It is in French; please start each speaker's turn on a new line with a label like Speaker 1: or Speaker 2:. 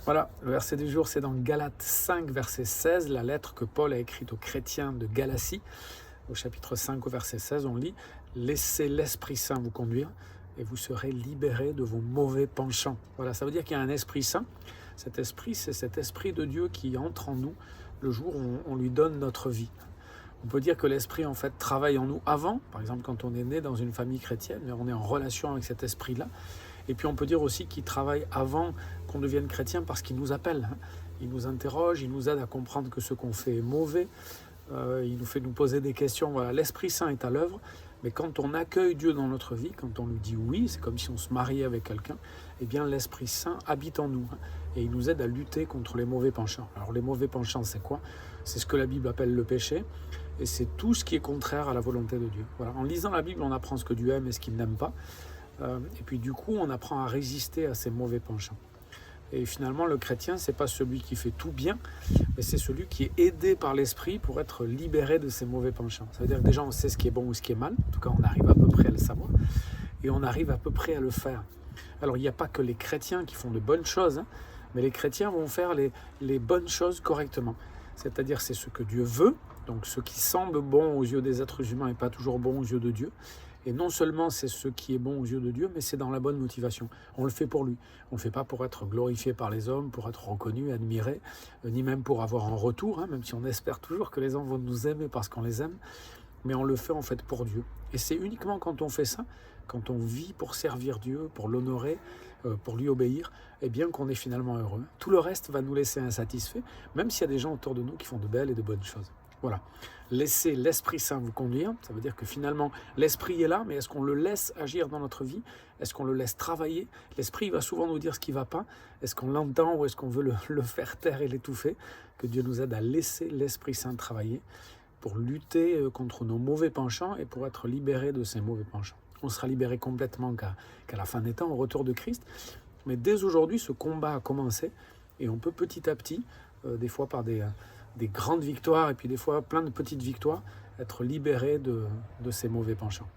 Speaker 1: Voilà, le verset du jour, c'est dans Galates 5, verset 16, la lettre que Paul a écrite aux chrétiens de Galatie. Au chapitre 5, au verset 16, on lit « Laissez l'Esprit Saint vous conduire et vous serez libérés de vos mauvais penchants ». Voilà, ça veut dire qu'il y a un Esprit Saint. Cet Esprit, c'est cet Esprit de Dieu qui entre en nous le jour où on lui donne notre vie. On peut dire que l'Esprit, en fait, travaille en nous avant. Par exemple, quand on est né dans une famille chrétienne, on est en relation avec cet Esprit-là. Et puis on peut dire aussi qu'il travaille avant qu'on devienne chrétien parce qu'il nous appelle. Il nous interroge, il nous aide à comprendre que ce qu'on fait est mauvais. Il nous fait nous poser des questions. Voilà, l'Esprit Saint est à l'œuvre. Mais quand on accueille Dieu dans notre vie, quand on lui dit oui, c'est comme si on se mariait avec quelqu'un, eh bien l'Esprit Saint habite en nous. Et il nous aide à lutter contre les mauvais penchants. Alors les mauvais penchants, c'est quoi? C'est ce que la Bible appelle le péché. Et c'est tout ce qui est contraire à la volonté de Dieu. Voilà. En lisant la Bible, on apprend ce que Dieu aime et ce qu'il n'aime pas. Et puis du coup, on apprend à résister à ces mauvais penchants. Et finalement, le chrétien, c'est pas celui qui fait tout bien, mais c'est celui qui est aidé par l'Esprit pour être libéré de ces mauvais penchants. Ça veut dire que déjà, on sait ce qui est bon ou ce qui est mal. En tout cas, on arrive à peu près à le savoir. Et on arrive à peu près à le faire. Alors, il n'y a pas que les chrétiens qui font de bonnes choses, mais les chrétiens vont faire les bonnes choses correctement. C'est-à-dire, c'est ce que Dieu veut. Donc, ce qui semble bon aux yeux des êtres humains n'est pas toujours bon aux yeux de Dieu. Et non seulement c'est ce qui est bon aux yeux de Dieu, mais c'est dans la bonne motivation. On le fait pour lui. On ne le fait pas pour être glorifié par les hommes, pour être reconnu, admiré, ni même pour avoir un retour, même si on espère toujours que les hommes vont nous aimer parce qu'on les aime. Mais on le fait en fait pour Dieu. Et c'est uniquement quand on fait ça, quand on vit pour servir Dieu, pour l'honorer, pour lui obéir, eh bien qu'on est finalement heureux. Tout le reste va nous laisser insatisfaits, même s'il y a des gens autour de nous qui font de belles et de bonnes choses. Voilà. Laissez l'Esprit Saint vous conduire. Ça veut dire que finalement, l'Esprit est là, mais est-ce qu'on le laisse agir dans notre vie? Est-ce qu'on le laisse travailler? L'Esprit va souvent nous dire ce qui ne va pas. Est-ce qu'on l'entend ou est-ce qu'on veut le faire taire et l'étouffer? Que Dieu nous aide à laisser l'Esprit Saint travailler pour lutter contre nos mauvais penchants et pour être libérés de ces mauvais penchants. On sera libéré complètement qu'à la fin des temps, au retour de Christ. Mais dès aujourd'hui, ce combat a commencé et on peut petit à petit, des fois par des grandes victoires et puis des fois plein de petites victoires, être libéré de ces mauvais penchants.